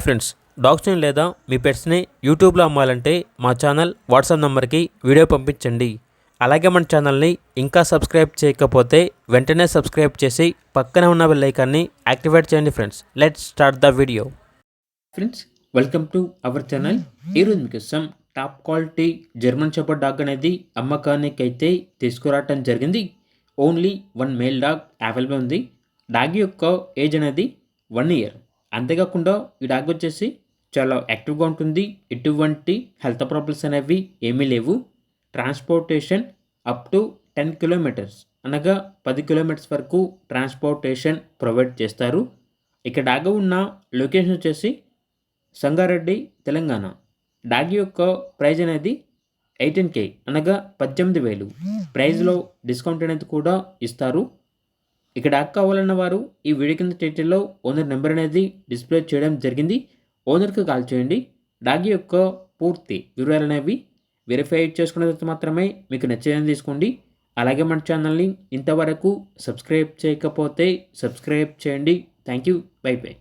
Hi friends, డాగ్స్ని లేదా మీ పెట్స్ని యూట్యూబ్లో అమ్మాలంటే మా ఛానల్ వాట్సాప్ నెంబర్కి వీడియో పంపించండి. అలాగే మన ఛానల్ని ఇంకా సబ్స్క్రైబ్ చేయకపోతే వెంటనే సబ్స్క్రైబ్ చేసి పక్కనే ఉన్న బెల్ ఐకాన్ని యాక్టివేట్ చేయండి. Friends, let's start the video. Friends, welcome to our channel. ఈరోజు మీకోసం top quality German shepherd dog అనేది అమ్మకానికి అయితే తీసుకురావటం జరిగింది. ఓన్లీ 1 మేల్ డాగ్ అవైలబుల్ ఉంది. డాగ్ యొక్క ఏజ్ అనేది 1 ఇయర్. అంతేకాకుండా ఈ డాగ్ వచ్చేసి చాలా యాక్టివ్గా ఉంటుంది. ఎటువంటి హెల్త్ ప్రాబ్లమ్స్ అనేవి ఏమీ లేవు. ట్రాన్స్పోర్టేషన్ అప్ టు 10 కిలోమీటర్స్ అనగా 10 కిలోమీటర్స్ వరకు ట్రాన్స్పోర్టేషన్ ప్రొవైడ్ చేస్తారు. ఇక డాగ్ ఉన్న లొకేషన్ వచ్చేసి సంగారెడ్డి, తెలంగాణ. డాగ్ యొక్క ప్రైజ్ అనేది 18K అనగా 18,000. ప్రైజ్లో డిస్కౌంట్ అనేది కూడా ఇస్తారు. ఇక డాగ్ కావాలన్న వారు ఈ వీడియో కింద టైటిల్లో ఓనర్ నెంబర్ అనేది డిస్ప్లే చేయడం జరిగింది. ఓనర్కి కాల్ చేయండి. డాగ్ యొక్క పూర్తి వివరాలు అనేవి వెరిఫై చేసుకున్న తర్వాత మాత్రమే మీకు నచ్చేదని తీసుకోండి. అలాగే మన ఛానల్ని ఇంతవరకు సబ్స్క్రైబ్ చేయకపోతే సబ్స్క్రైబ్ చేయండి. Thank you. By by.